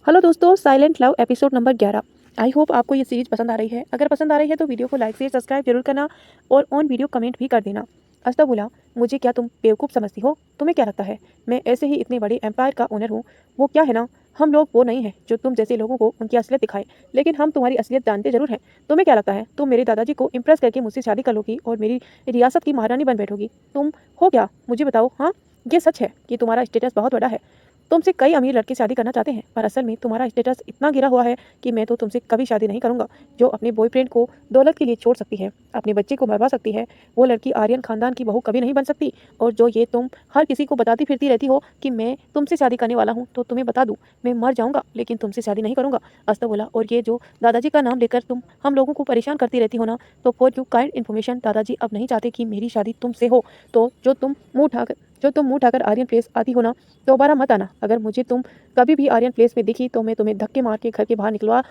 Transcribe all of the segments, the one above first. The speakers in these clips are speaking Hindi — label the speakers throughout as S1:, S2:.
S1: हेलो दोस्तों, silent love episode number 11। I hope आपको ये सीरीज पसंद आ रही है। अगर पसंद आ रही है तो वीडियो को लाइक से सब्सक्राइब जरूर करना और ऑन वीडियो कमेंट भी कर देना। अस्ता बोला, मुझे क्या तुम बेवकूफ़ समझती हो? तुम्हें क्या लगता है मैं ऐसे ही इतने बड़े एम्पायर का ओनर हूँ? वो क्या है ना, हम लोग वो नहीं हैं जो तुम जैसे लोगों को उनकी असलियत दिखाएं, लेकिन हम तुम्हारी असलियत जानते जरूर हैं। तुम्हें क्या लगता है तुम मेरे दादाजी को इम्प्रेस करके मुझसे शादी कर लोगी और मेरी रियासत की महारानी बन बैठोगी? तुम हो क्या, मुझे बताओ। हाँ, ये सच है कि तुम्हारा स्टेटस बहुत बड़ा है। तुमसे कई अमीर लड़के शादी करना चाहते हैं, पर असल में तुम्हारा स्टेटस इतना गिरा हुआ है कि मैं तो तुमसे कभी शादी नहीं करूंगा। जो अपने बॉयफ्रेंड को दौलत के लिए छोड़ सकती है, अपने बच्चे को मरवा सकती है, वो लड़की आर्यन खानदान की बहू कभी नहीं बन सकती। और जो ये तुम हर किसी को बताती फिरती रहती हो कि मैं तुमसे शादी करने वाला हूँ, तो तुम्हें बता दूँ, मैं मर जाऊंगा लेकिन तुमसे शादी नहीं करूंगा। अस्ता बोला, और ये जो दादाजी का नाम लेकर तुम हम लोगों को परेशान करती रहती हो ना, तो फॉर यू काइंड इन्फॉर्मेशन, दादाजी अब नहीं चाहते कि मेरी शादी तुमसे हो। तो जो तुम मुंह उठाकर आर्यन प्लेस आती हो ना, दोबारा मत आना। अगर मुझे तुम कभी भी आर्यन प्लेस में दिखी तो मैं तुम्हें धक्के मार के घर के बाहर निकलवा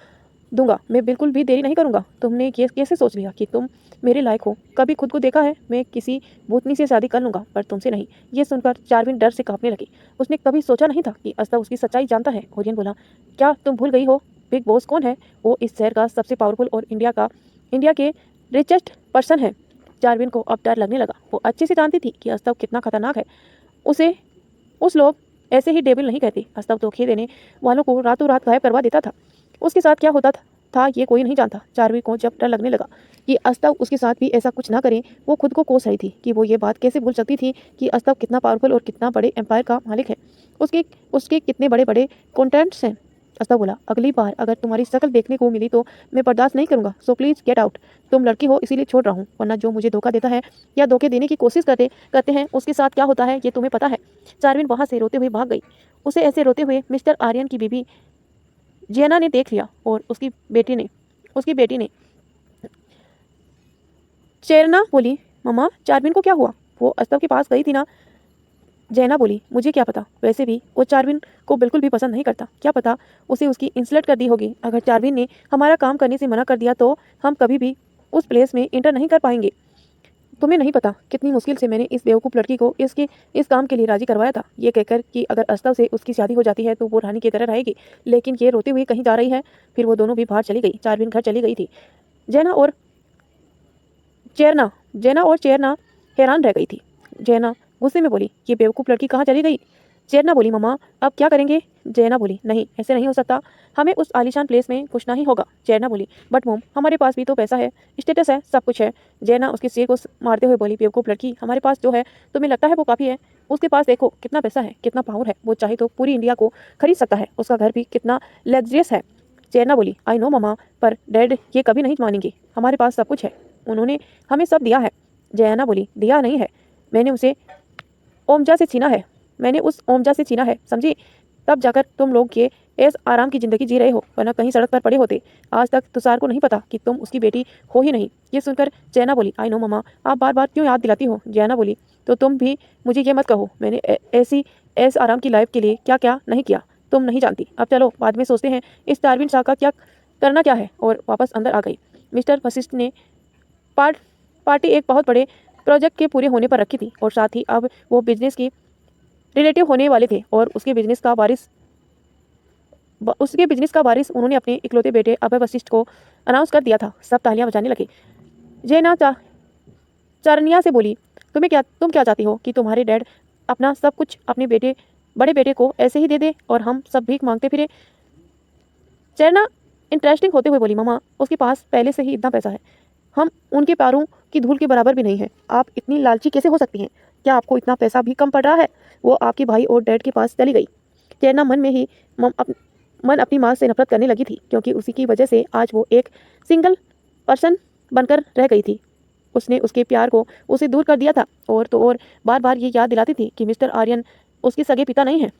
S1: दूंगा। मैं बिल्कुल भी देरी नहीं करूंगा। तुमने ये कैसे सोच लिया कि तुम मेरे लायक हो? कभी खुद को देखा है? मैं किसी भूतनी से शादी कर लूंगा, पर तुमसे नहीं। ये सुनकर चारविन डर से कांपने लगी। उसने कभी सोचा नहीं था कि अस्ता उसकी सच्चाई जानता है। ओरियन बोला, क्या तुम भूल गई हो बिग बॉस कौन है? वो इस शहर का सबसे पावरफुल और इंडिया के रिचेस्ट पर्सन है। चारविन को अब डर लगने लगा। वो अच्छे से जानती थी कि अस्तव कितना खतरनाक है। उसे उस लोग ऐसे ही डेविल नहीं कहते। अस्तव धोखे देने वालों को रातों रात गायब करवा देता था। उसके साथ क्या होता था ये कोई नहीं जानता। चारवी को जब डर लगने लगा कि अस्तव उसके साथ भी ऐसा कुछ ना करे, वो खुद को कोस रही थी कि वो ये बात कैसे भूल सकती थी कि अस्तव कितना पावरफुल और कितना बड़े एम्पायर का मालिक है। उसके उसके कितने बड़े बड़े कॉन्टेंट्स हैं। अस्तव बोला, अगली बार अगर तुम्हारी शक्ल देखने को मिली तो मैं बर्दाश्त नहीं करूंगा। So please get out. तुम लड़की हो इसीलिए छोड़ रहा हूँ, वरना जो मुझे धोखा देता है या धोखे देने की कोशिश करते हैं उसके साथ क्या होता है ये तुम्हें पता है। चारविन वहां से रोते हुए भाग गई। उसे ऐसे रोते हुए मिस्टर आर्यन की बीबी जियाना ने देख लिया और उसकी बेटी ने चेरना बोली, मम्मा चारविन को क्या हुआ? वो अस्तव के पास गई थी ना। जैना बोली, मुझे क्या पता, वैसे भी वो चारविन को बिल्कुल भी पसंद नहीं करता। क्या पता उसे उसकी इंसल्ट कर दी होगी। अगर चारविन ने हमारा काम करने से मना कर दिया तो हम कभी भी उस प्लेस में इंटर नहीं कर पाएंगे। तुम्हें नहीं पता कितनी मुश्किल से मैंने इस बेवकूफ़ लड़की को इस काम के लिए राजी करवाया था, ये कहकर कि अगर अस्तव से उसकी शादी हो जाती है तो वो रानी की तरह रहेगी। लेकिन ये रोते हुए कहीं जा रही है। फिर वो दोनों भी बाहर चली गई। चारविन घर चली गई थी। जैना और चेरना हैरान रह गई थी। जैना गुस्से में बोली, ये बेवकूफ़ लड़की कहाँ चली गई? चेरना बोली, मम्मा अब क्या करेंगे? जैना बोली, नहीं ऐसे नहीं हो सकता, हमें उस आलीशान प्लेस में घुसना ही होगा। चेरना बोली, बट मोम हमारे पास भी तो पैसा है, स्टेटस है, सब कुछ है। जैना उसके सिर को मारते हुए बोली, बेवकूफ़ लड़की, हमारे पास जो है तुम्हें लगता है वो काफ़ी है? उसके पास देखो कितना पैसा है, कितना पावर है। वो चाहे तो पूरी इंडिया को खरीद सकता है। उसका घर भी कितना लग्जरियस है। चेरना बोली, आई नो मम्मा, पर डैड ये कभी नहीं मानेंगे। हमारे पास सब कुछ है, उन्होंने हमें सब दिया है। जयाना बोली, दिया नहीं है, मैंने उसे ओमजा से छीना है। मैंने उस ओमजा से छीना है, समझी? तब जाकर तुम लोग ये ऐस आराम की ज़िंदगी जी रहे हो, वरना कहीं सड़क पर पड़े होते। आज तक तुषार को नहीं पता कि तुम उसकी बेटी हो ही नहीं। ये सुनकर जैना बोली, आई नो मम्मा, आप बार बार क्यों याद दिलाती हो? जैना बोली, तो तुम भी मुझे ये मत कहो मैंने ऐसी ऐस आराम की लाइफ के लिए क्या क्या नहीं किया, तुम नहीं जानती। अब चलो बाद में सोचते हैं इस चारविन शाह का क्या करना क्या है। और वापस अंदर आ गई। मिस्टर वशिष्ठ ने पार्टी एक बहुत बड़े प्रोजेक्ट के पूरे होने पर रखी थी और साथ ही अब वो बिजनेस की रिलेटिव होने वाले थे और उसके बिजनेस का वारिस उन्होंने अपने इकलौते बेटे अभय वशिष्ठ को अनाउंस कर दिया था। सब तालियां बजाने लगे। जैना चारनिया से बोली, तुम क्या चाहती हो कि तुम्हारे डैड अपना सब कुछ अपने बड़े बेटे को ऐसे ही दे दे और हम सब भीख मांगते फिरे? चरना इंटरेस्टिंग होते हुए बोली, मम्मा उसके पास पहले से ही इतना पैसा है, हम उनके पैरों की धूल के बराबर भी नहीं है। आप इतनी लालची कैसे हो सकती हैं? क्या आपको इतना पैसा भी कम पड़ रहा है? वो आपके भाई और डैड के पास चली गई। चेरना मन में ही मन अपनी माँ से नफरत करने लगी थी, क्योंकि उसी की वजह से आज वो एक सिंगल पर्सन बनकर रह गई थी। उसने उसके प्यार को उसे दूर कर दिया था और तो और बार बार ये याद दिलाती थी कि मिस्टर आर्यन उसके सगे पिता नहीं हैं,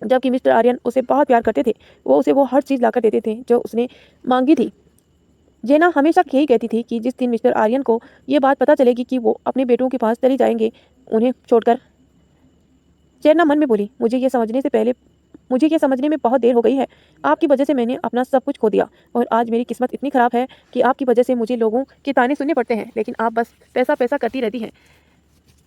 S1: जबकि मिस्टर आर्यन उसे बहुत प्यार करते थे। वो हर चीज़ लाकर देते थे जो उसने मांगी थी। जेना हमेशा यही कहती थी कि जिस दिन मिस्टर आर्यन को ये बात पता चलेगी कि वो अपने बेटों के पास चले जाएंगे उन्हें छोड़कर। चेरना मन में बोली, मुझे ये समझने में बहुत देर हो गई है। आपकी वजह से मैंने अपना सब कुछ खो दिया और आज मेरी किस्मत इतनी ख़राब है कि आपकी वजह से मुझे लोगों के ताने सुनने पड़ते हैं, लेकिन आप बस पैसा पैसा करती रहती हैं।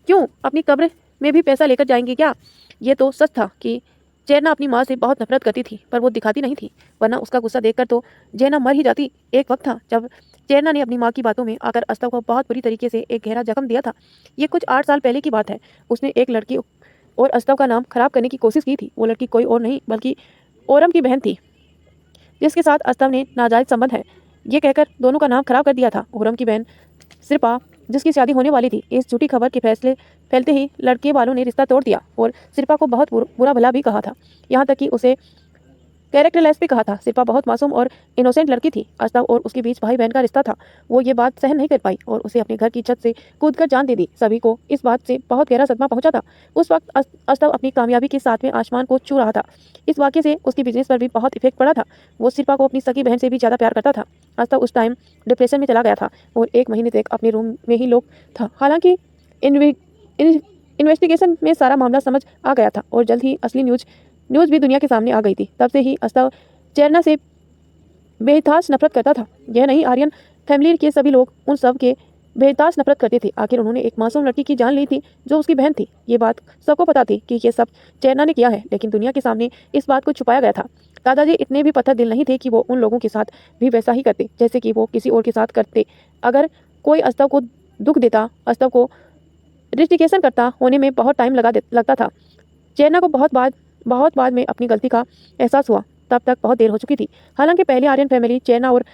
S1: क्यों अपनी कब्र में भी पैसा लेकर जाएंगे क्या? ये तो सच था कि चेरना अपनी माँ से बहुत नफरत करती थी, पर वो दिखाती नहीं थी, वरना उसका गुस्सा देखकर तो जेना मर ही जाती। एक वक्त था जब चेरना ने अपनी माँ की बातों में आकर अस्तव को बहुत बुरी तरीके से एक गहरा जख्म दिया था। ये कुछ 8 साल पहले की बात है। उसने एक लड़की और अस्तव का नाम खराब करने की कोशिश की थी। वो लड़की कोई और नहीं बल्कि ओरम की बहन थी, जिसके साथ अस्तव ने नाजायज संबंध है, ये कहकर दोनों का नाम खराब कर दिया था। ओरम की बहन सिरपा, जिसकी शादी होने वाली थी, इस झूठी खबर के फैलते ही लड़के वालों ने रिश्ता तोड़ दिया और सिरपा को बहुत बुरा भला भी कहा था, यहाँ तक कि उसे कैरेक्टरलेस भी कहा था। सिर्पा बहुत मासूम और इनोसेंट लड़की थी। अस्तव और उसके बीच भाई बहन का रिश्ता था। वो ये बात सहन नहीं कर पाई और उसे अपने घर की छत से कूदकर जान दे दी। सभी को इस बात से बहुत गहरा सदमा पहुंचा था। उस वक्त अस्तव अपनी कामयाबी के 7वें आसमान को छू रहा था। इस वाक़ये से उसकी बिजनेस पर भी बहुत इफेक्ट पड़ा था। वो सिर्पा को अपनी सगी बहन से भी ज़्यादा प्यार करता था। अस्तव उस टाइम डिप्रेशन में चला गया था और 1 महीने तक अपने रूम में ही लोग था। हालांकि इन्वेस्टिगेशन में सारा मामला समझ आ गया था और जल्द ही असली न्यूज़ भी दुनिया के सामने आ गई थी। तब से ही अस्तव चेरना से बेहताश नफरत करता था। यह नहीं, आर्यन फैमिली के सभी लोग उन सब के बेहताश नफरत करते थे। आखिर उन्होंने एक मासूम लड़की की जान ली थी जो उसकी बहन थी। ये बात सबको पता थी कि ये सब चेरना ने किया है, लेकिन दुनिया के सामने इस बात को छुपाया गया था। दादाजी इतने भी पत्थर दिल नहीं थे कि वो उन लोगों के साथ भी वैसा ही करते जैसे कि वो किसी और के साथ करते। अगर कोई अस्तव को दुख देता, अस्तव को रिस्टिकेशन करता होने में बहुत टाइम लगता था। चेरना को बहुत बाद में अपनी गलती का एहसास हुआ। तब तक बहुत देर हो चुकी थी। हालांकि पहले आर्यन फैमिली चेरना और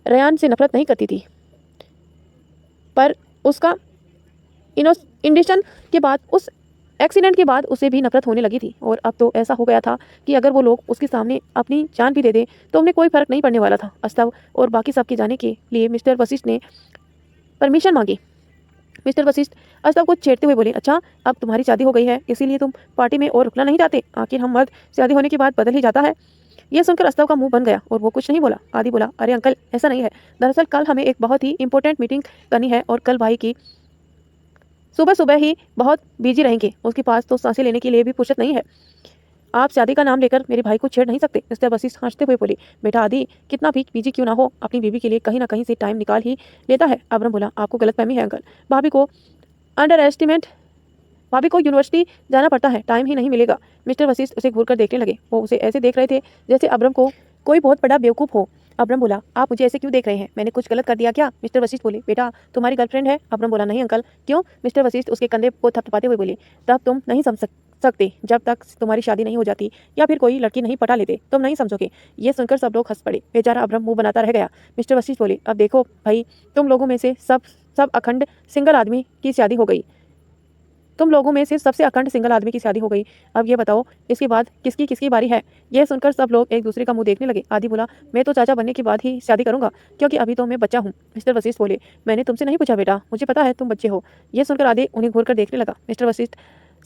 S1: रयान से नफरत नहीं करती थी, पर उसका इंडिशन के बाद, उस एक्सीडेंट के बाद उसे भी नफरत होने लगी थी। और अब तो ऐसा हो गया था कि अगर वो लोग उसके सामने अपनी जान भी दे दें तो उन्हें कोई फर्क नहीं पड़ने वाला था। अस्तव और बाकी सबके जाने के लिए मिस्टर वशिष्ठ ने परमिशन मांगी। मिस्टर वशिष्ठ अस्तव को छेड़ते हुए बोले, अच्छा, अब तुम्हारी शादी हो गई है, इसीलिए तुम पार्टी में और रुकना नहीं चाहते? आखिर हम मर्द शादी होने के बाद बदल ही जाता है। यह सुनकर अस्तव का मुंह बन गया और वो कुछ नहीं बोला। आदि बोला, अरे अंकल, ऐसा नहीं है। दरअसल कल हमें एक बहुत ही इंपॉर्टेंट मीटिंग करनी है और कल भाई की सुबह सुबह ही बहुत बिजी रहेंगे। उसके पास तो सांसें लेने के लिए भी फुर्सत नहीं है। आप शादी का नाम लेकर मेरे भाई को छेड़ नहीं सकते। मिस्टर वशिष्ठ हंसते हुए बोले, बेटा आदि, कितना भी बिजी क्यों ना हो, अपनी बीवी के लिए कहीं ना कहीं से टाइम निकाल ही लेता है। अब्रम बोला, आपको गलतफहमी है अंकल। भाभी को यूनिवर्सिटी जाना पड़ता है, टाइम ही नहीं मिलेगा। मिस्टर वशिष्ठ उसे घूरकर देखने लगे। वो उसे ऐसे देख रहे थे जैसे अब्रम को कोई बहुत बड़ा बेवकूफ़ हो। अब्रम बोला, आप मुझे ऐसे क्यों देख रहे हैं? मैंने कुछ गलत कर दिया क्या? मिस्टर वशिष्ठ बोले, बेटा तुम्हारी गर्लफ्रेंड है? अब्रम बोला, नहीं अंकल। क्यों? मिस्टर वशिष्ठ उसके कंधे को थपथपाते हुए बोले, तब तुम नहीं समझ सकते, जब तक तुम्हारी शादी नहीं हो जाती या फिर कोई लड़की नहीं पटा लेते तुम नहीं समझोगे। ये सुनकर सब लोग हंस पड़े। बेचारा अब्रम मुंह बनाता रह गया। मिस्टर वशिष्ठ बोले, अब देखो भाई, तुम लोगों में से सब अखंड सिंगल आदमी की शादी हो गई। तुम लोगों में से सबसे अखंड सिंगल आदमी की शादी हो गई। अब ये बताओ, इसके बाद किसकी किसकी बारी है? यह सुनकर सब लोग एक दूसरे का मुंह देखने लगे। आदि बोला, मैं तो चाचा बनने के बाद ही शादी करूंगा, क्योंकि अभी तो मैं बच्चा हूँ। मिस्टर वशिष्ठ बोले, मैंने तुमसे नहीं पूछा बेटा, मुझे पता है तुम बच्चे हो। यह सुनकर आदि उन्हें घूरकर देखने लगा। मिस्टर वशिष्ठ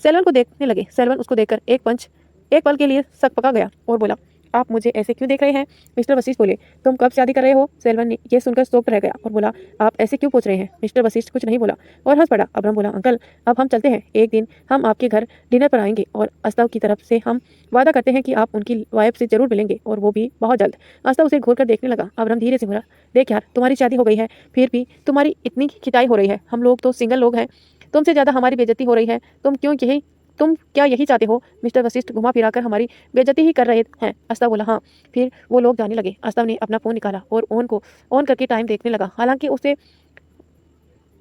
S1: सेल्वन को देखने लगे। सेल्वन उसको देखकर एक पल के लिए सक पका गया और बोला, आप मुझे ऐसे क्यों देख रहे हैं? मिस्टर वशिष्ठ बोले, तुम कब शादी कर रहे हो? सेल्वन ने यह सुनकर शॉक्ड रह गया और बोला, आप ऐसे क्यों पूछ रहे हैं? मिस्टर वशिष्ठ कुछ नहीं बोला और हंस पड़ा। अब्रम बोला, अंकल अब हम चलते हैं। एक दिन हम आपके घर डिनर पर आएंगे और अस्तव की तरफ से हम वादा करते हैं कि आप उनकी वाइफ से जरूर मिलेंगे, और वो भी बहुत जल्द। अस्तव उसे घूर कर देखने लगा। अब्रम धीरे से बोला, देख यार, तुम्हारी शादी हो गई है, फिर भी तुम्हारी इतनी खिंचाई हो रही है। हम लोग तो सिंगल लोग हैं, तुमसे ज़्यादा हमारी बेइज्जती हो रही है। तुम क्या यही चाहते हो? मिस्टर वशिष्ठ घुमा फिराकर हमारी बेइज्जती ही कर रहे हैं। अस्तव बोला, हाँ। फिर वो लोग जाने लगे। अस्तव ने अपना फ़ोन निकाला और ऑन करके टाइम देखने लगा। हालांकि उसे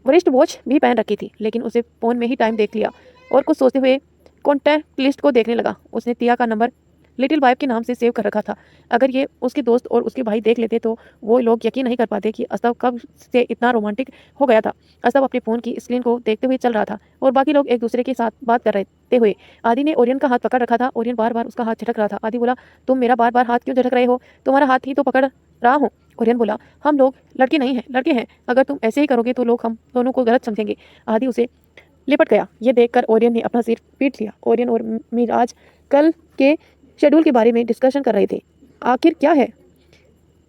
S1: वरिष्ठ वॉच भी पहन रखी थी, लेकिन उसे फ़ोन में ही टाइम देख लिया और कुछ सोचते हुए कॉन्टैक्ट लिस्ट को देखने लगा। उसने तिया का नंबर लिटिल वाइफ के नाम से सेव कर रखा था। अगर ये उसके दोस्त और उसके भाई देख लेते तो वो लोग यकीन नहीं कर पाते कि अस्तव कब से इतना रोमांटिक हो गया था। अस्तव अपने फ़ोन की स्क्रीन को देखते हुए चल रहा था और बाकी लोग एक दूसरे के साथ बात कर रहे हुए। आदि ने ओरियन का हाथ पकड़ रखा था। ओरियन बार बार उसका हाथ झटक रहा था। आदि बोला, तुम मेरा बार बार हाथ क्यों झटक रहे हो? तुम्हारा हाथ ही तो पकड़ रहा हूँ। ओरियन बोला, हम लोग लड़के नहीं हैं, लड़के हैं। अगर तुम ऐसे ही करोगे तो लोग हम दोनों को गलत समझेंगे। आदि उसे लिपट गया। ये देखकर ओरियन ने अपना सिर पीट लिया। ओरियन और मिराज कल के शेड्यूल के बारे में डिस्कशन कर रहे थे। आखिर क्या है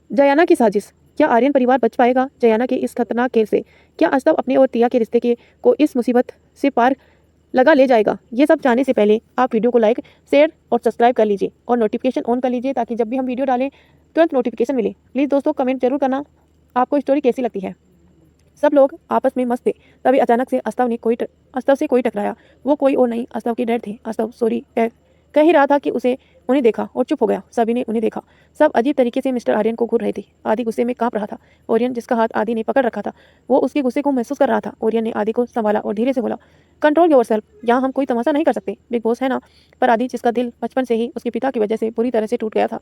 S1: जयाना की साजिश? क्या आर्यन परिवार बच पाएगा जयाना के इस खतरनाक खेल से? क्या अस्तव अपने और तिया के रिश्ते को इस मुसीबत से पार लगा ले जाएगा? ये सब जानने से पहले आप वीडियो को लाइक, शेयर और सब्सक्राइब कर लीजिए और नोटिफिकेशन ऑन कर लीजिए, ताकि जब भी हम वीडियो डालें तुरंत नोटिफिकेशन मिले। प्लीज़ दोस्तों, कमेंट जरूर करना आपको स्टोरी कैसी लगती है। सब लोग आपस में मस्त थे। तभी अचानक से अस्तव से कोई टकराया। वो कोई और नहीं, अस्तव के डैड थे। अस्तव, सॉरी कह ही रहा था कि उसे उन्हें देखा और चुप हो गया। सभी ने उन्हें देखा। सब अजीब तरीके से मिस्टर आर्यन को घूर रहे थे। आदि गुस्से में कांप रहा था। ओरियन, जिसका हाथ आदि ने पकड़ रखा था, वो उसके गुस्से को महसूस कर रहा था। ओरियन ने आदि को संभाला और धीरे से बोला, कंट्रोल योरसेल्फ, यहाँ हम कोई तमाशा नहीं कर सकते, बिग बॉस है ना। पर आदि, जिसका दिल बचपन से ही उसके पिता की वजह से बुरी तरह से टूट गया था,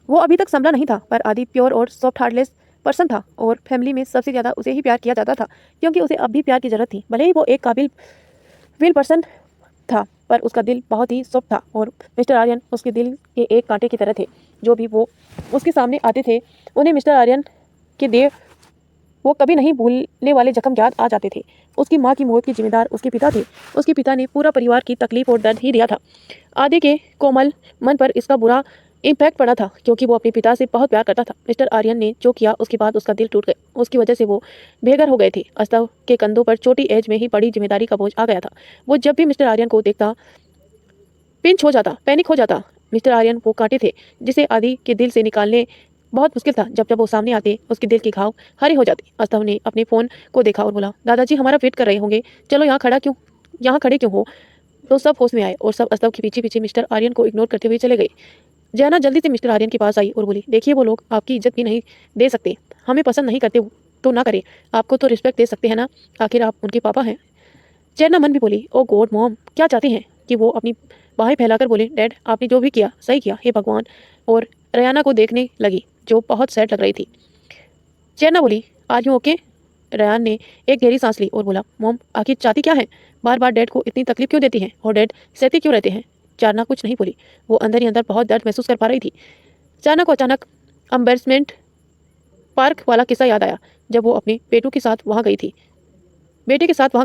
S1: वो अभी तक संभला नहीं था। पर आदि प्योर और सॉफ्ट हार्टलेस पर्सन था और फैमिली में सबसे ज़्यादा उसे ही प्यार किया जाता था, क्योंकि उसे अब भी प्यार की ज़रूरत थी। भले ही वो एक काबिल विल पर्सन था, पर उसका दिल बहुत ही सॉफ्ट था और मिस्टर आर्यन उसके दिल के एक कांटे की तरह थे। जो भी वो उसके सामने आते थे, उन्हें मिस्टर आर्यन के देव वो कभी नहीं भूलने वाले जख्म याद आ जाते थे। उसकी माँ की मौत के जिम्मेदार उसके पिता थे। उसके पिता ने पूरा परिवार की तकलीफ और दर्द ही दिया था। आदि के कोमल मन पर इसका बुरा इम्पैक्ट पड़ा था, क्योंकि वो अपने पिता से बहुत प्यार करता था। मिस्टर आर्यन ने जो किया, उसके बाद उसका दिल टूट गया। उसकी वजह से वो बेघर हो गए थे। अस्तव के कंधों पर छोटी एज में ही बड़ी जिम्मेदारी का बोझ आ गया था। वो जब भी मिस्टर आर्यन को देखता पैनिक हो जाता। मिस्टर आर्यन वो कांटे थे जिसे आदि के दिल से निकालने बहुत मुश्किल था। जब जब वो सामने आते, उसके दिल के घाव हरे हो जाते। अस्तव ने अपने फ़ोन को देखा और बोला, दादाजी हमारा वेट कर रहे होंगे, चलो यहाँ खड़े क्यों हो। तो सब होश में आए और सब अस्तव के पीछे पीछे मिस्टर आर्यन को इग्नोर करते हुए चले गए। जैना जल्दी से मिस्टर आर्यन के पास आई और बोली, देखिए वो लोग आपकी इज्जत भी नहीं दे सकते। हमें पसंद नहीं करते तो ना करें, आपको तो रिस्पेक्ट दे सकते हैं ना, आखिर आप उनके पापा हैं। जैना मन भी बोली, ओ गॉड मॉम, क्या चाहती हैं। कि वो अपनी बाहें फैलाकर बोले, डैड आपने जो भी किया सही किया, हे भगवान। और रयाना को देखने लगी जो बहुत सैड लग रही थी। जैना बोली, आर यू ओके। रयान ने एक गहरी सांस ली और बोला, मॉम आखिर चाहती क्या है, बार बार डैड को इतनी तकलीफ क्यों देती हैं और डैड सहते क्यों रहते हैं। चारना कुछ नहीं बोली। वो अंदर ही अंदर बहुत दर्द महसूस कर पा रही थी। चारना को अचानक एम्बेरसमेंट पार्क वाला किस्सा याद आया, जब वो अपने बेटे के साथ वहाँ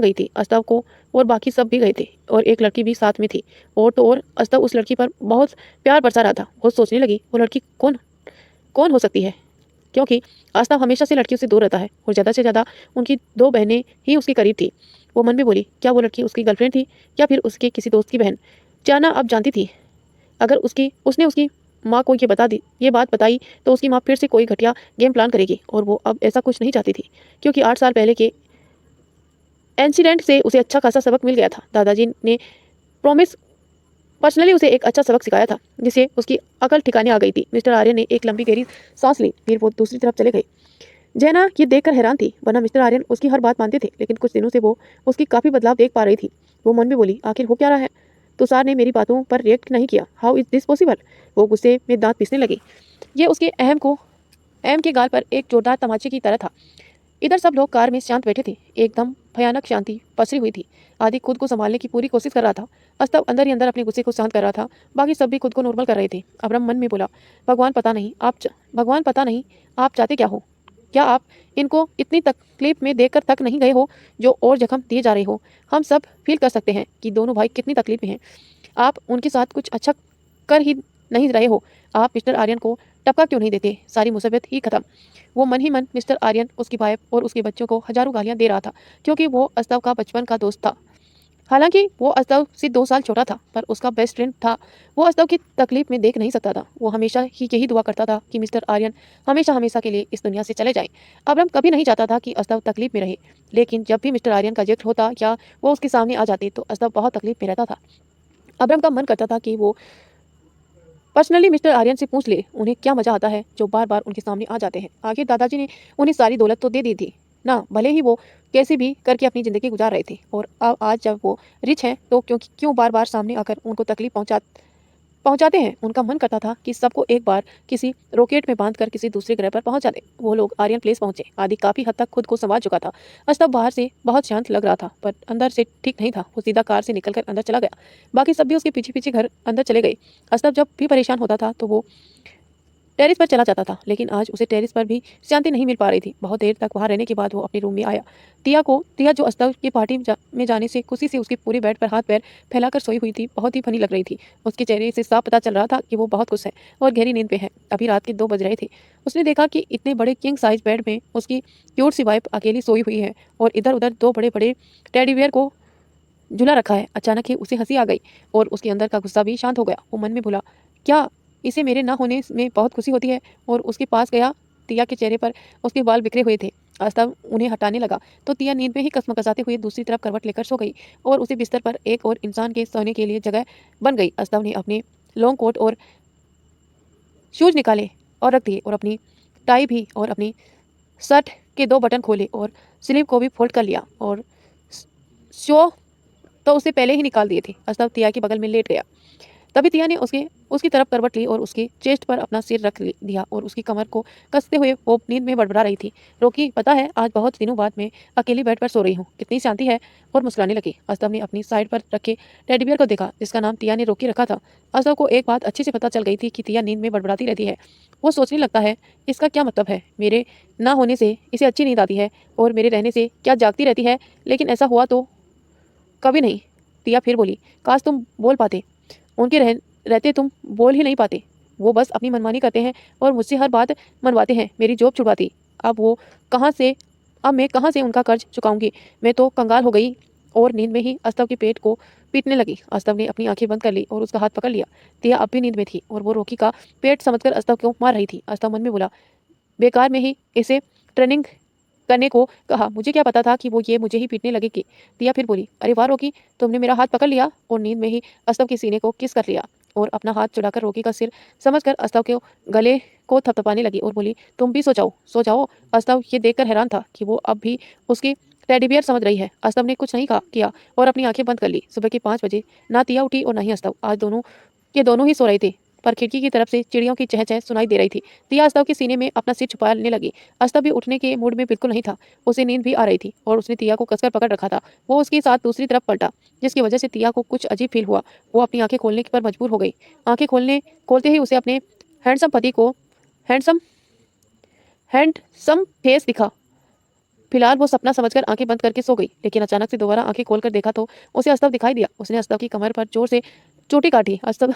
S1: गई थी। अस्तव को और बाकी सब भी गए थे और एक लड़की भी साथ में थी। और तो और अस्तव उस लड़की पर बहुत प्यार बरसा रहा था। वो सोचने लगी, वो लड़की कौन हो सकती है, क्योंकि अस्तव हमेशा से लड़कियों से दूर रहता है और ज़्यादा से ज़्यादा उनकी 2 बहनें ही उसके करीब थी। वो मन में बोली, क्या वो लड़की उसकी गर्लफ्रेंड थी या फिर उसके किसी दोस्त की बहन। चाना अब जानती थी, अगर उसने उसकी माँ को ये बात बताई तो उसकी माँ फिर से कोई घटिया गेम प्लान करेगी और वो अब ऐसा कुछ नहीं चाहती थी, क्योंकि 8 साल पहले के इंसिडेंट से उसे अच्छा खासा सबक मिल गया था। दादाजी ने प्रॉमिस पर्सनली उसे एक अच्छा सबक सिखाया था, जिससे उसकी अकल ठिकाने आ गई थी। मिस्टर आर्यन ने एक लंबी गहरी सांस ली, फिर वो दूसरी तरफ चले गए। जैना ये देखकर हैरान थी, वरना मिस्टर आर्यन उसकी हर बात मानते थे, लेकिन कुछ दिनों से वो उसकी काफ़ी बदलाव देख पा रही थी। वो मन में बोली, आखिर हो क्या रहा है। तुषार ने मेरी बातों पर रिएक्ट नहीं किया, हाउ इज़ दिस पॉसिबल। वो गुस्से में दांत पीसने लगी। ये उसके अहम के गाल पर एक जोरदार तमाचे की तरह था। इधर सब लोग कार में शांत बैठे थे। एकदम भयानक शांति पसरी हुई थी। आदि खुद को संभालने की पूरी कोशिश कर रहा था। अस्तव अंदर ही अंदर अपने गुस्से को शांत कर रहा था। बाकी सब भी खुद को नॉर्मल कर रहे थे। अब्रम मन में बोला, भगवान पता नहीं आप चाहते क्या हो। क्या आप इनको इतनी तकलीफ में देखकर थक नहीं गए हो, जो और जख्म दिए जा रहे हो। हम सब फील कर सकते हैं कि दोनों भाई कितनी तकलीफ में हैं। आप उनके साथ कुछ अच्छा कर ही नहीं रहे हो। आप मिस्टर आर्यन को टपका क्यों नहीं देते, सारी मुसीबत ही खत्म। वो मन ही मन मिस्टर आर्यन, उसकी वाइफ और उसके बच्चों को हजारों गालियां दे रहा था, क्योंकि वो अस्तव का बचपन का दोस्त था। हालांकि वो अस्तव से 2 साल छोटा था, पर उसका बेस्ट फ्रेंड था। वो अस्तव की तकलीफ में देख नहीं सकता था। वो हमेशा ही यही दुआ करता था कि मिस्टर आर्यन हमेशा हमेशा के लिए इस दुनिया से चले जाएं। अब्रम कभी नहीं चाहता था कि अस्तव तकलीफ में रहे, लेकिन जब भी मिस्टर आर्यन का जिक्र होता या वो उसके सामने आ जाते, तो अस्तव बहुत तकलीफ में रहता था। अब्रम का मन करता था कि वो पर्सनली मिस्टर आर्यन से पूछ ले, उन्हें क्या मजा आता है जो बार बार उनके सामने आ जाते हैं। आखिर दादाजी ने उन्हें सारी दौलत तो दे दी थी ना, भले ही वो कैसे भी करके अपनी ज़िंदगी गुजार रहे थे। और अब आज जब वो रिच हैं, तो क्यों बार बार सामने आकर उनको तकलीफ पहुंचाते हैं। उनका मन करता था कि सबको एक बार किसी रॉकेट में बांधकर किसी दूसरे ग्रह पर पहुंचा दे। वो लोग आर्यन प्लेस पहुंचे। आदि काफ़ी हद तक खुद को संभाल चुका था। अस्तव बाहर से बहुत शांत लग रहा था, पर अंदर से ठीक नहीं था। वो सीधा कार से निकलकर अंदर चला गया। बाकी सब भी उसके पीछे पीछे घर अंदर चले गए। अस्तव जब भी परेशान होता था तो वो टेरिस पर चला जाता था, लेकिन आज उसे टेरिस पर भी शांति नहीं मिल पा रही थी। बहुत देर तक वहाँ रहने के बाद वो अपने रूम में आया। तिया जो अस्तव की पार्टी में जाने से खुशी से उसके पूरे बेड पर हाथ पैर फैलाकर सोई हुई थी, बहुत ही फनी लग रही थी। उसके चेहरे से साफ पता चल रहा था कि वो बहुत खुश है और गहरी नींद पे है। अभी रात के 2 बज रहे थे। उसने देखा कि इतने बड़े किंग साइज बेड में उसकी क्यूट सी वाइफ अकेली सोई हुई है और इधर उधर 2 बड़े बड़े टेडी बियर को झुला रखा है। अचानक ही उसे हंसी आ गई और उसके अंदर का गुस्सा भी शांत हो गया। वो मन में बोला, क्या इसे मेरे ना होने में बहुत खुशी होती है। और उसके पास गया। तिया के चेहरे पर उसके बाल बिखरे हुए थे। अस्तव उन्हें हटाने लगा तो तिया नींद में ही कसमकसाते हुए दूसरी तरफ करवट लेकर सो गई और उसी बिस्तर पर एक और इंसान के सोने के लिए जगह बन गई। अस्तव ने अपने लॉन्ग कोट और शूज निकाले और रख दिए और अपनी टाई भी और अपनी शर्ट के 2 बटन खोले और स्लीव को भी फोल्ड कर लिया और शो तो उसे पहले ही निकाल दिए थे। अस्तव तिया के बगल में लेट गया। तभी तिया ने उसकी तरफ करवट ली और उसके चेस्ट पर अपना सिर रख दिया और उसकी कमर को कसते हुए वो नींद में बड़बड़ा रही थी। रोकी, पता है आज बहुत दिनों बाद मैं अकेली बेड पर सो रही हूँ, कितनी शांति है। और मुस्कुराने लगी। अस्तव ने अपनी साइड पर रखे टेडी बियर को देखा जिसका नाम तिया ने रोकी रखा था। अस्तव को एक बात अच्छे से पता चल गई थी कि तिया नींद में बड़बड़ाती रहती है। वो सोचने लगता है, इसका क्या मतलब है, मेरे ना होने से इसे अच्छी नींद आती है और मेरे रहने से क्या जागती रहती है। लेकिन ऐसा हुआ तो कभी नहीं। तिया फिर बोली, काश तुम बोल पाते, उनके रहते तुम बोल ही नहीं पाते। वो बस अपनी मनमानी करते हैं और मुझसे हर बात मनवाते हैं, मेरी जॉब छुड़वाती। अब मैं कहाँ से उनका कर्ज चुकाऊंगी। मैं तो कंगाल हो गई। और नींद में ही अस्तव के पेट को पीटने लगी। अस्तव ने अपनी आंखें बंद कर ली और उसका हाथ पकड़ लिया। तिया अब भी नींद में थी और वो रोकी का पेट समझकर अस्तव को मार रही थी। अस्तव मन में बोला, बेकार में ही इसे ट्रेनिंग करने को कहा, मुझे क्या पता था कि वो ये मुझे ही पीटने लगेगी। तिया फिर बोली, अरे वाह रोकी, तुमने मेरा हाथ पकड़ लिया। और नींद में ही अस्तव के सीने को किस कर लिया और अपना हाथ चढ़ाकर रोकी का सिर समझकर अस्तव के गले को थपथपाने लगी और बोली, तुम भी सो जाओ। अस्तव ये देखकर हैरान था कि वो अब भी उसकी टेडी बियर समझ रही है। अस्तव ने कुछ नहीं कहा किया और अपनी आंखें बंद कर ली। सुबह के 5 बजे ना तिया उठी और ना ही अस्तव। आज दोनों ही सो रहे थे पर खिड़की की तरफ से चिड़ियों की चहचह सुनाई दे रही थी। तिया अस्तव के सीने में अपना सिर छुपाने लगी। अस्तव भी उठने के मूड में बिल्कुल नहीं था। उसे नींद भी आ रही थी और उसने तिया को कसकर पकड़ रखा था। वो उसके साथ दूसरी तरफ पलटा जिसकी वजह से तिया को कुछ अजीब फील हुआ। वो अपनी आंखें खोलने पर मजबूर हो गई। आंखें खोलते ही उसे अपने हैंडसम पति को हैंडसम हैंडसम फेस दिखा। फिलहाल वो सपना समझकर आंखें बंद करके सो गई। लेकिन अचानक से दोबारा आंखें खोलकर देखा तो उसे अस्तव दिखाई दिया। उसने अस्तव की कमर पर जोर से चोटी काटी। अस्तव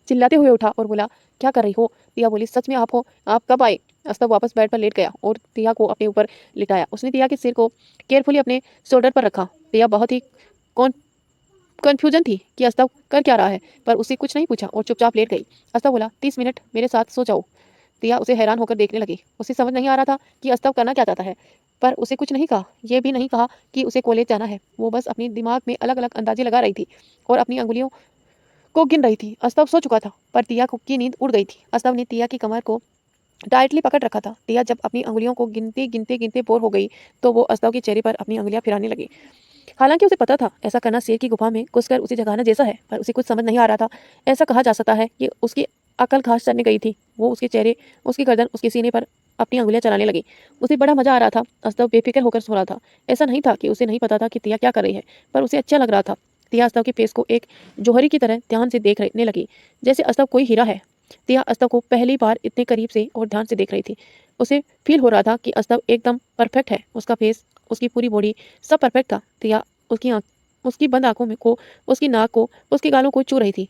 S1: चिल्लाते हुए उठा और बोला, क्या कर रही हो। तिया बोली, सच में आप कब आए। अस्तव वापस बेड पर लेट गया और तिया को अपने ऊपर लिटाया। उसने तिया के सिर को केयरफुली अपने शोल्डर पर रखा। तिया बहुत ही कन्फ्यूजन थी कि अस्तव कर क्या रहा है, पर उसे कुछ नहीं पूछा और चुपचाप लेट गई। अस्तव बोला, 30 मिनट मेरे साथ सो जाओ। तिया उसे हैरान होकर देखने लगी। उसे समझ नहीं आ रहा था कि अस्तव करना क्या चाहता है, पर उसे कुछ नहीं कहा। यह भी नहीं कहा कि उसे कॉलेज जाना है। वो बस अपने दिमाग में अलग अलग अंदाजे लगा रही थी और अपनी अंगुलियों को गिन रही थी। अस्तव सो चुका था पर तिया की नींद उड़ गई थी। अस्तव ने तिया की कमर को टाइटली पकड़ रखा था। तिया जब अपनी अंगुलियों को गिनते बोर हो गई तो वो अस्तव के चेहरे पर अपनी अंगुलियां फिराने लगी। हालांकि उसे पता था ऐसा करना शेर की गुफा में घुसकर उसे जगाना जैसा है, पर उसे कुछ समझ नहीं आ रहा था। ऐसा कहा जा सकता है कि उसकी अकल घास चरने गई थी। वो उसके चेहरे, उसकी गर्दन, उसके सीने पर अपनी अंगुलियां चलाने लगी। उसे बड़ा मजा आ रहा था। अस्तव बेफिक्र होकर सो रहा था। ऐसा नहीं था कि उसे नहीं पता था कि तिया क्या कर रही है, पर उसे अच्छा लग रहा था। तिया अस्तव के फेस को एक जौहरी की तरह ध्यान से देखने लगी, जैसे अस्तव कोई हीरा है। तिया अस्तव को पहली बार इतने करीब से और ध्यान से देख रही थी। उसे फील हो रहा था कि अस्तव एकदम परफेक्ट है। उसका फेस, उसकी पूरी बॉडी, सब परफेक्ट था। तिया उसकी बंद आंखों में को, उसकी नाक को, उसके गालों को छू रही थी।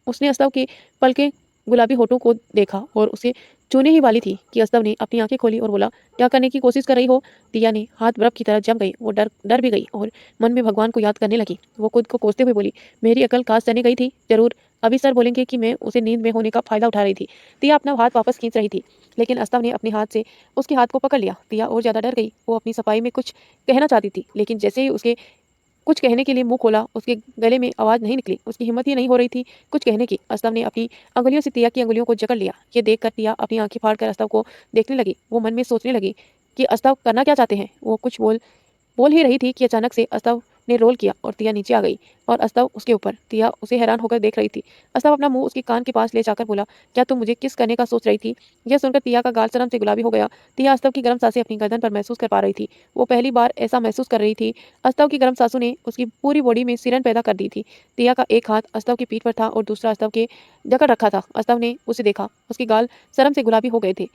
S1: उसने अस्तव के पलके गुलाबी होठों को देखा और उसे छूने ही वाली थी कि अस्तव ने अपनी आंखें खोली और बोला, क्या करने की कोशिश कर रही हो। तिया ने हाथ बर्फ की तरह जम गई। वो डर भी गई और मन में भगवान को याद करने लगी। वो खुद को कोसते हुए बोली, मेरी अकल काश चने गई थी। जरूर अभी सर बोलेंगे कि मैं उसे नींद में होने का फायदा उठा रही थी। तिया अपना हाथ वापस खींच रही थी लेकिन अस्तव ने अपने हाथ से उसके हाथ को पकड़ लिया। तिया और ज्यादा डर गई। वो अपनी सफाई में कुछ कहना चाहती थी लेकिन जैसे ही उसके कुछ कहने के लिए मुंह खोला, उसके गले में आवाज नहीं निकली। उसकी हिम्मत ही नहीं हो रही थी कुछ कहने की। अस्तव ने अपनी अंगुलियों से तिया की अंगुलियों को जकड़ लिया। ये देखकर तिया अपनी आंखें फाड़कर अस्तव को देखने लगी। वो मन में सोचने लगी कि अस्तव करना क्या चाहते हैं। वो कुछ बोल ही रही थी कि अचानक से अस्तव ने रोल किया और तिया नीचे आ गई और अस्तव उसके ऊपर। तिया उसे हैरान होकर देख रही थी। अस्तव अपना मुंह उसके कान के पास ले जाकर बोला, क्या तुम मुझे किस करने का सोच रही थी। यह सुनकर तिया का गाल शर्म से गुलाबी हो गया। तिया अस्तव की गर्म सांसें अपनी गर्दन पर महसूस कर पा रही थी। वो पहली बार ऐसा महसूस कर रही थी। अस्तव की गर्म सांसों ने उसकी पूरी बॉडी में सिरन पैदा कर दी थी। तिया का एक हाथ अस्तव की पीठ पर था और दूसरा अस्तव के जकड़ रखा था। अस्तव ने उसे देखा। उसके गाल शर्म से गुलाबी हो गए थे।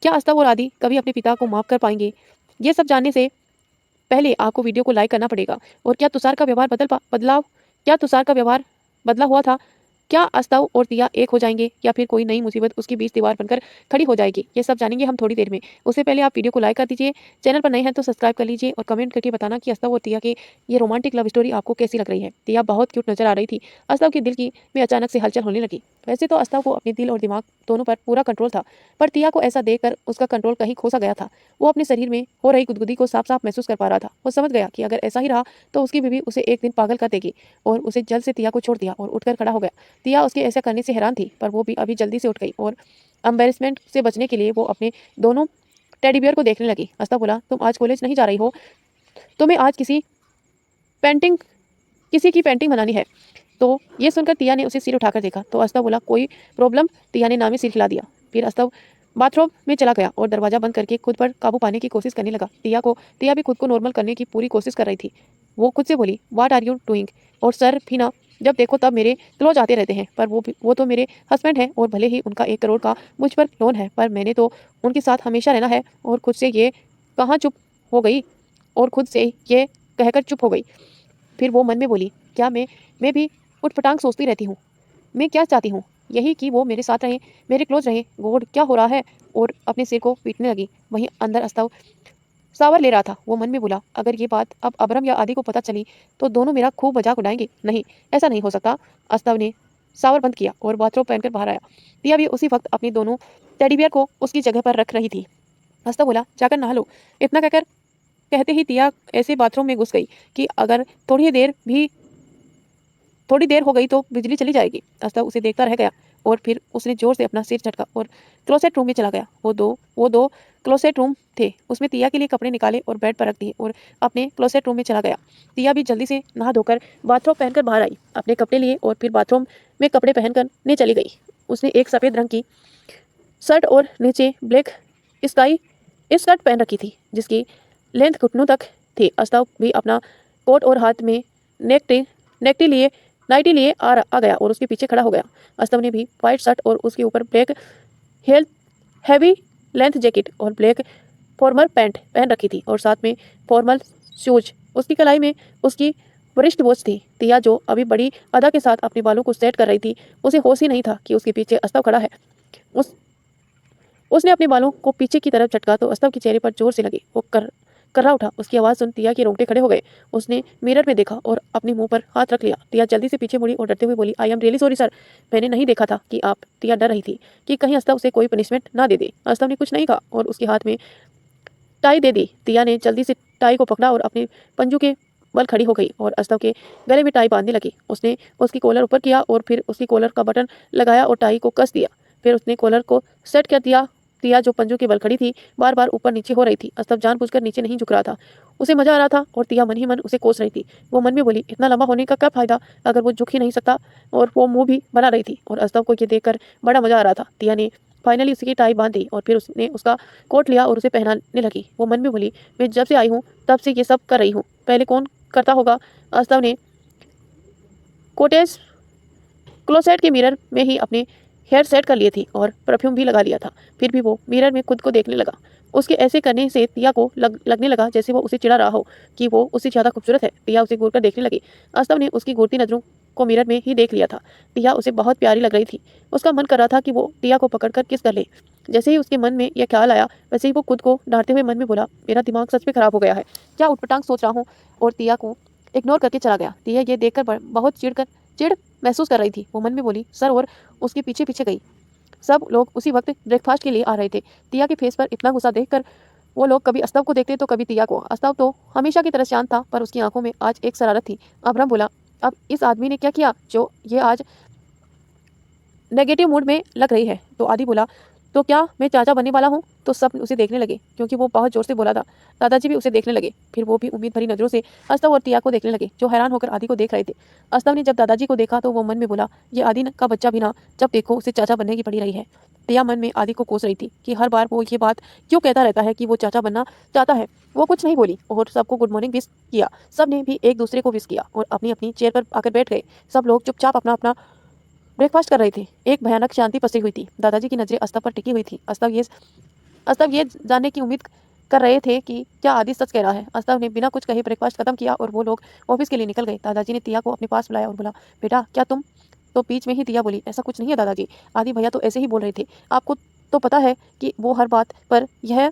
S1: क्या अस्तव और आदि कभी अपने पिता को माफ कर पाएंगे। ये सब जानने से पहले आपको वीडियो को लाइक करना पड़ेगा। और क्या तुषार का व्यवहार बदला हुआ था। क्या अस्तव और तिया एक हो जाएंगे या फिर कोई नई मुसीबत उसकी बीच दीवार बनकर खड़ी हो जाएगी। ये सब जानेंगे हम थोड़ी देर में। उससे पहले आप वीडियो को लाइक कर दीजिए। चैनल पर नए हैं तो सब्सक्राइब कर लीजिए और कमेंट करके बताना कि अस्तव और तिया के ये रोमांटिक लव स्टोरी आपको कैसी लग रही है। तिया बहुत क्यूट नजर आ रही थी। अस्तव के दिल की में अचानक से हलचल होने लगी। वैसे तो अस्तव को अपने दिल और दिमाग दोनों पर पूरा कंट्रोल था, पर तिया को ऐसा देखकर उसका कंट्रोल कहीं खो सा गया था। वो अपने शरीर में हो रही गुदगुदी को साफ साफ महसूस कर पा रहा था। वो समझ गया कि अगर ऐसा ही रहा तो उसकी बीवी उसे एक दिन पागल कर देगी, और उसे जल्द से तिया को छोड़ दिया और उठकर खड़ा हो गया। तिया उसके ऐसा करने से हैरान थी, पर वो भी अभी जल्दी से उठ गई और एम्बेरसमेंट से बचने के लिए वो अपने दोनों टेडी बियर को देखने लगी। अस्तव बोला, तुम आज कॉलेज नहीं जा रही हो? तुम्हें आज किसी की पेंटिंग बनानी है। तो ये सुनकर तिया ने उसे सिर उठाकर देखा तो अस्तव बोला, कोई प्रॉब्लम? तिया ने नामी सिर हिला दिया। फिर अस्तव बाथरूम में चला गया और दरवाजा बंद करके खुद पर काबू पाने की कोशिश करने लगा। तिया भी खुद को नॉर्मल करने की पूरी कोशिश कर रही थी। वो खुद से बोली, व्हाट आर यू डूइंग? और सर भी ना, जब देखो तब मेरे क्लोज आते रहते हैं, पर वो तो मेरे हस्बैंड हैं, और भले ही उनका 1 करोड़ का मुझ पर लोन है, पर मैंने तो उनके साथ हमेशा रहना है। और खुद से ये कहाँ चुप हो गई और खुद से ये कहकर चुप हो गई। फिर वो मन में बोली, क्या मैं भी उठपटांग सोचती रहती हूँ। मैं क्या चाहती हूँ? यही कि वो मेरे साथ रहें, मेरे क्लोज रहें। गॉड, क्या हो रहा है? और अपने सिर को पीटने लगी। वहीं अंदर अस्तव सावर ले रहा था। वो मन में बोला, अगर ये बात अब अबरम या आदि को पता चली तो दोनों मेरा खूब मजाक उड़ाएंगे। नहीं, ऐसा नहीं हो सकता। अस्तव ने सावर बंद किया और बाथरूम पहनकर बाहर आया। तिया भी उसी वक्त अपनी दोनों टेडी बियर को उसकी जगह पर रख रही थी। अस्तव बोला, जाकर नहा लो। इतना कहकर कहते ही तिया ऐसे बाथरूम में घुस गई कि अगर थोड़ी देर हो गई तो बिजली चली जाएगी। अस्तव उसे देखता रह गया और फिर उसने जोर से अपना सिर झटका और क्लोसेट रूम में चला गया। वो दो क्लोसेट रूम थे। उसमें तिया के लिए कपड़े निकाले और बेड पर रख दिए और अपने क्लोसेट रूम में चला गया। तिया भी जल्दी से नहा धोकर बाथरूम पहनकर बाहर आई, अपने कपड़े लिए और फिर बाथरूम में कपड़े पहनकर चली गई। उसने एक सफ़ेद रंग की शर्ट और नीचे ब्लैक स्काई स्कर्ट पहन रखी थी, जिसकी लेंथ घुटनों तक थी। अस्तव भी अपना कोट और हाथ में नाइटी लिए आ गया और उसके पीछे खड़ा हो गया। अस्तव ने भी व्हाइट शर्ट और उसके ऊपर ब्लैक हैवी लेंथ जैकेट और ब्लैक फॉर्मल पैंट पहन रखी थी और साथ में फॉर्मल शूज। उसकी कलाई में उसकी वरिष्ठ वॉच थी। तिया, जो अभी बड़ी अदा के साथ अपने बालों को सेट कर रही थी, उसे होश ही नहीं था कि उसके पीछे अस्तव खड़ा है। उसने अपने बालों को पीछे की तरफ झटका तो अस्तव के चेहरे पर जोर से लगी। वो कर्रा उठा। उसकी आवाज़ सुन तिया के रोंगटे खड़े हो गए। उसने मिरर में देखा और अपने मुंह पर हाथ रख लिया। तिया जल्दी से पीछे मुड़ी और डरते हुए बोली, I am really sorry sir, मैंने नहीं देखा था कि आप। तिया डर रही थी कि कहीं अस्तव उसे कोई पनिशमेंट ना दे दे। अस्तव ने कुछ नहीं कहा और उसके हाथ में टाई दे दी। तिया ने जल्दी से टाई को पकड़ा और अपने पंजों के बल खड़ी हो गई और अस्तव के गले में टाई बांधने लगी। उसने उसकी कॉलर ऊपर किया और फिर उसकी कॉलर का बटन लगाया और टाई को कस दिया। फिर उसने कॉलर को सेट कर दिया। तिया, जो पंजों के बल खड़ी थी, बार बार ऊपर नीचे हो रही थी। अस्तव जानबूझकर नीचे नहीं झुक रहा था। उसे मजा आ रहा था और तिया मन ही मन उसे कोस रही थी। वो मन में बोली, इतना लंबा होने का क्या फायदा अगर वो झुक ही नहीं सकता। और वो मुंह भी बना रही थी और अस्तव को ये देखकर बड़ा मजा आ रहा था। तिया ने फाइनली उसकी टाई बांध दी और फिर उसने उसका कोट लिया और उसे पहनाने लगी। वो मन में बोली, मैं जब से आई हूँ तब से ये सब कर रही हूँ, पहले कौन करता होगा। अस्तव ने कोटेज क्लोसेट के मिरर में ही अपने हेयर सेट कर लिए थी और परफ्यूम भी लगा लिया था। फिर भी वो मिरर में खुद को देखने लगा। उसके ऐसे करने से तिया को लगने लगा जैसे वो उसे चिढ़ा रहा हो कि वो उससे ज़्यादा खूबसूरत है। तिया उसे घूरकर देखने लगी। अस्तव ने उसकी घूरती नज़रों को मिरर में ही देख लिया था। तिया उसे बहुत प्यारी लग रही थी। उसका मन कर रहा था कि वो तिया को पकड़कर किस कर ले। जैसे ही उसके मन में यह ख्याल आया, वैसे ही वो खुद को डांटते हुए मन में बोला, मेरा दिमाग सच में खराब हो गया है, क्या उठपटांग सोच रहा हूँ। और तिया को इग्नोर करके चला गया। तिया ये देखकर बहुत चिढ़ महसूस कर रही थी। वो मन में बोली, सर, और उसके पीछे पीछे गई। सब लोग उसी वक्त ब्रेकफास्ट के लिए आ रहे थे। तिया के फेस पर इतना गुस्सा देखकर वो लोग कभी अस्तव को देखते तो कभी तिया को। अस्तव तो हमेशा की तरह शांत था, पर उसकी आंखों में आज एक शरारत थी। अब्रम बोला, अब इस आदमी ने क्या किया जो ये आज नेगेटिव मूड में लग रही है। तो आदि बोला, तो क्या मैं चाचा बनने वाला हूँ। तो सब उसे देखने लगे क्योंकि वो बहुत जोर से बोला था। दादाजी भी उसे देखने लगे। फिर वो भी उम्मीद भरी नज़रों से अस्तव और तिया को देखने लगे, जो हैरान होकर आदि को देख रहे थे। अस्तव ने जब दादाजी को देखा तो वो मन में बोला, ये आदि का बच्चा भी ना, जब देखो उसे चाचा बनने की पड़ी रही है। तिया मन में आदि को कोस रही थी कि हर बार वो ये बात क्यों कहता रहता है कि वो चाचा बनना चाहता है। वो कुछ नहीं बोली और सबको गुड मॉर्निंग विश किया। सब ने भी एक दूसरे को विश किया और अपनी अपनी चेयर पर आकर बैठ गए। सब लोग चुपचाप अपना अपना ब्रेकफास्ट कर रहे थे। एक भयानक शांति पसरी हुई थी। दादाजी की नज़रें अस्तव पर टिकी हुई थी। अस्तव ये जानने की उम्मीद कर रहे थे कि क्या आदि सच कह रहा है। अस्तव ने बिना कुछ कहे ब्रेकफास्ट खत्म किया और वो लोग ऑफिस के लिए निकल गए। दादाजी ने तिया को अपने पास बुलाया और बोला, बेटा, क्या तुम। तो बीच में ही तिया बोली, ऐसा कुछ नहीं है दादाजी, आदि भैया तो ऐसे ही बोल रहे थे। आपको तो पता है कि वो हर बात पर यह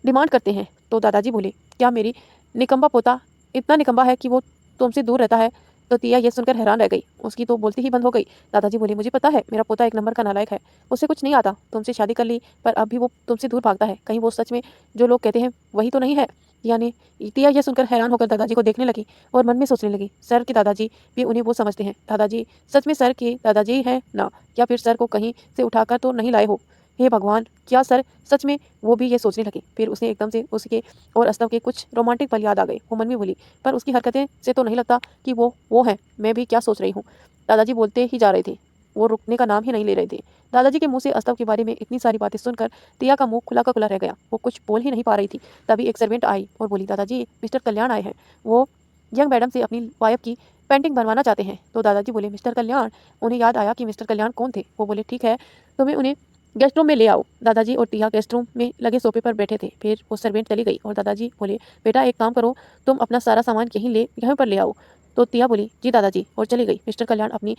S1: डिमांड करते हैं। तो दादाजी बोले, क्या मेरी निकम्बा पोता इतना निकम्बा है कि वो तुमसे दूर रहता है। तो तिया ये सुनकर हैरान रह गई। उसकी तो बोलती ही बंद हो गई। दादाजी बोले, मुझे पता है मेरा पोता एक नंबर का नालायक है, उससे कुछ नहीं आता। तुमसे शादी कर ली पर अब भी वो तुमसे दूर भागता है। कहीं वो सच में जो लोग कहते हैं वही तो नहीं है? यानी तिया ये सुनकर हैरान होकर दादाजी को देखने लगी और मन में सोचने लगी, सर के दादाजी भी उन्हें वो समझते हैं। दादाजी सच में सर के दादाजी हैं ना, या फिर सर को कहीं से उठाकर तो नहीं लाए हो? हे भगवान, क्या सर सच में? वो भी ये सोचने लगी। फिर उसने एकदम से उसके और अस्तव के कुछ रोमांटिक पल याद आ गए। वो मन में बोली, पर उसकी हरकतें से तो नहीं लगता कि वो है। मैं भी क्या सोच रही हूँ? दादाजी बोलते ही जा रहे थे, वो रुकने का नाम ही नहीं ले रहे थे। दादाजी के मुंह से अस्तव के बारे में इतनी सारी बातें सुनकर तिया का मुंह खुला का खुला रह गया। वो कुछ बोल ही नहीं पा रही थी। तभी एक सर्वेंट आई और बोली, दादाजी मिस्टर कल्याण आए हैं, वो यंग मैडम से अपनी वाइफ की पेंटिंग बनवाना चाहते हैं। तो दादाजी बोले, मिस्टर कल्याण? उन्हें याद आया कि मिस्टर कल्याण कौन थे। वो बोले, ठीक है, तुम्हें उन्हें गेस्ट रूम में ले आओ। दादाजी और तिया गेस्ट रूम में लगे सोफे पर बैठे थे। फिर वो सर्वेंट चली गई और दादाजी बोले, बेटा एक काम करो, तुम अपना सारा सामान यहाँ पर ले आओ। तो तिया बोली, जी दादाजी, और चली गई। मिस्टर कल्याण अपनी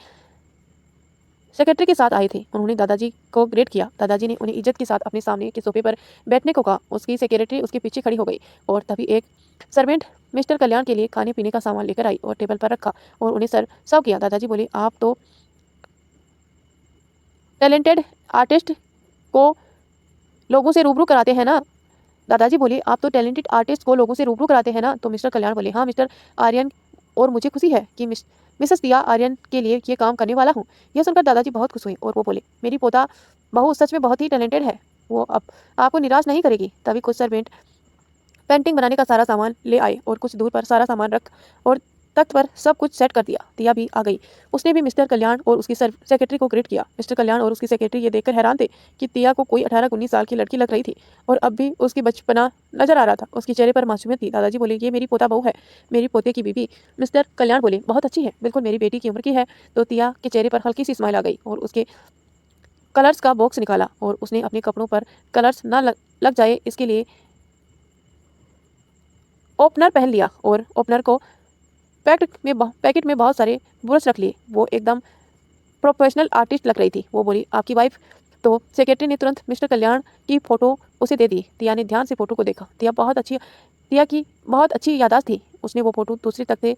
S1: सेक्रेटरी के साथ आए थे। उन्होंने दादाजी को ग्रेट किया। दादाजी ने उन्हें इज्जत के साथ अपने सामने के सोफे पर बैठने को कहा। उसकी सेक्रेटरी उसके पीछे खड़ी हो गई और तभी एक सर्वेंट मिस्टर कल्याण के लिए खाने पीने का सामान लेकर आई और टेबल पर रखा और उन्हें सर्व किया। दादाजी बोले, आप तो टैलेंटेड आर्टिस्ट को लोगों से रूबरू कराते हैं ना? दादाजी बोले, आप तो टैलेंटेड आर्टिस्ट को लोगों से रूबरू कराते हैं ना? तो मिस्टर कल्याण बोले, हाँ मिस्टर आर्यन, और मुझे खुशी है कि मिसेस दिया आर्यन के लिए ये काम करने वाला हूँ। यह सुनकर दादाजी बहुत खुश हुए और वो बोले, मेरी पोता बहू सच में बहुत ही टैलेंटेड है, वो अब आपको निराश नहीं करेगी। तभी कुछ सर्वेंट पेंटिंग बनाने का सारा सामान ले आए और कुछ दूर पर सारा सामान रख और तख्त पर सब कुछ सेट कर दिया। तिया भी आ गई। उसने भी मिस्टर कल्याण और उसकी सेक्रेटरी को ग्रेट किया। मिस्टर कल्याण और उसकी सेक्रेटरी ये देखकर हैरान थे कि तिया को कोई 18-19 साल की लड़की लग रही थी और अब भी उसकी बचपना नजर आ रहा था। उसके चेहरे पर मासूमियत थी। दादाजी बोले, ये मेरी पोता बहू है, मेरी पोते की बीवी। मिस्टर कल्याण बोले, बहुत अच्छी है, बिल्कुल मेरी बेटी की उम्र की है। तो तिया के चेहरे पर हल्की सी स्माइल आ गई और उसके कलर्स का बॉक्स निकाला और उसने अपने कपड़ों पर कलर्स ना लग जाए इसके लिए ओपनर पहन लिया और ओपनर को पैकेट में बहुत सारे ब्रश रख लिए। वो एकदम प्रोफेशनल आर्टिस्ट लग रही थी। वो बोली, आपकी वाइफ? तो सेक्रेटरी ने तुरंत मिस्टर कल्याण की फ़ोटो उसे दे दी। तिया ने ध्यान से फ़ोटो को देखा। तिया की बहुत अच्छी याददाश्त थी। उसने वो फ़ोटो दूसरे तख्ते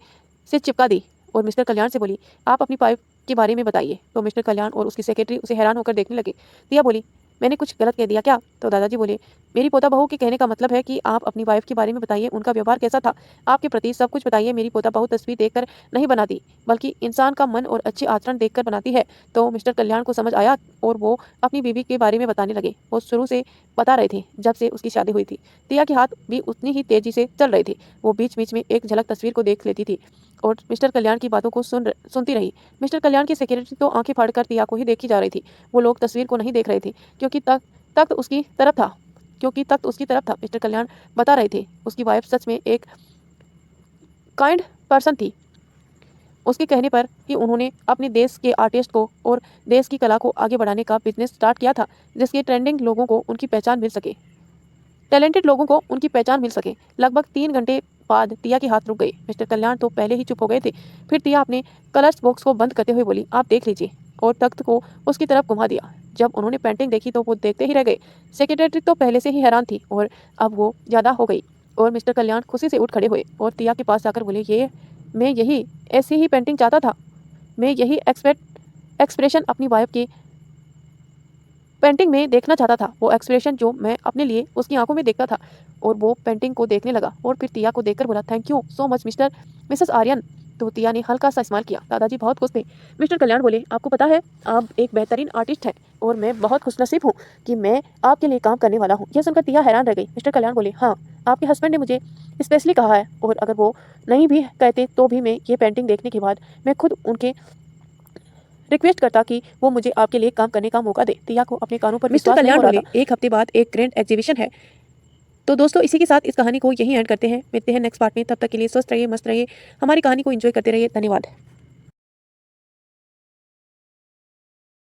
S1: से चिपका दी और मिस्टर कल्याण से बोली, आप अपनी वाइफ के बारे में बताइए। तो मिस्टर कल्याण और उसकी सेक्रेटरी उसे हैरान होकर देखने लगे। तिया बोली, मैंने कुछ गलत कह दिया क्या? तो दादाजी बोले, मेरी पोता बहू के कहने का मतलब है कि आप अपनी वाइफ के बारे में बताइए, उनका व्यवहार कैसा था आपके प्रति, सब कुछ बताइए। मेरी पोता बहू तस्वीर देखकर नहीं बनाती, बल्कि इंसान का मन और अच्छे आचरण देखकर बनाती है। तो मिस्टर कल्याण को समझ आया और वो अपनी बीवी के बारे में बताने लगे। वो शुरू से बता रहे थे जब से उसकी शादी हुई थी। तिया के हाथ भी उतनी ही तेजी से चल रहे थे। वो बीच बीच में एक झलक तस्वीर को देख लेती थी और मिस्टर कल्याण की बातों को सुनती रही। मिस्टर कल्याण की सेक्रेटरी तो आंखें फाड़कर तिया को ही देखी जा रही थी। वो लोग तस्वीर को नहीं देख रहे थे क्योंकि तख्त उसकी तरफ था। मिस्टर कल्याण बता रहे थे उसकी वाइफ सच में एक काइंड पर्सन थी। उसके कहने पर ही उन्होंने अपने देश के आर्टिस्ट को और देश की कला को आगे बढ़ाने का बिजनेस स्टार्ट किया था, जिसके ट्रेंडिंग लोगों को उनकी पहचान मिल सके, टैलेंटेड लोगों को उनकी पहचान मिल सके। लगभग 3 घंटे बाद तिया के हाथ रुक गए। मिस्टर कल्याण तो पहले ही चुप हो गए थे। फिर तिया अपने कलर्स बॉक्स को बंद करते हुए बोली, आप देख लीजिए, और तख्त को उसकी तरफ घुमा दिया। जब उन्होंने पेंटिंग देखी तो वो देखते ही रह गए। सेक्रेटरी तो पहले से ही हैरान थी और अब वो ज़्यादा हो गई और मिस्टर कल्याण खुशी से उठ खड़े हुए और तिया के पास जाकर बोले, ये मैं यही ऐसी ही पेंटिंग चाहता था। मैं यही एक्सप्रेशन अपनी वाइफ की पेंटिंग में देखना चाहता था, वो एक्सप्रेशन जो मैं अपने लिए उसकी आंखों में देखता था। और वो पेंटिंग को देखने लगा और फिर तिया को देखकर बोला, thank you so much Mrs Aryan. तो तिया ने हल्का सा स्माइल किया। दादाजी बहुत खुश थे। मिस्टर कल्याण बोले, आपको पता है आप एक बेहतरीन आर्टिस्ट हैं और मैं बहुत खुशनसीब हूँ कि मैं आपके लिए काम करने वाला हूँ। यह सुनकर तिया हैरान रह गई। मिस्टर कल्याण बोले, हाँ, आपके हस्बैंड ने मुझे स्पेशली कहा है और अगर वो नहीं भी कहते तो भी मैं ये पेंटिंग देखने के बाद मैं खुद उनके रिक्वेस्ट करता कि वो मुझे आपके लिए काम करने का मौका दे। तिया को अपने कानों पर विश्वास नहीं हो रहा था। 1 हफ्ते बाद एक ग्रैंड एग्जीबिशन है। तो दोस्तों, इसी के साथ इस कहानी को यहीं एंड करते हैं। मिलते हैं नेक्स्ट पार्ट में। तब तक के लिए स्वस्थ रहिए, मस्त रहिए, हमारी कहानी को एंजॉय करते रहिए। धन्यवाद।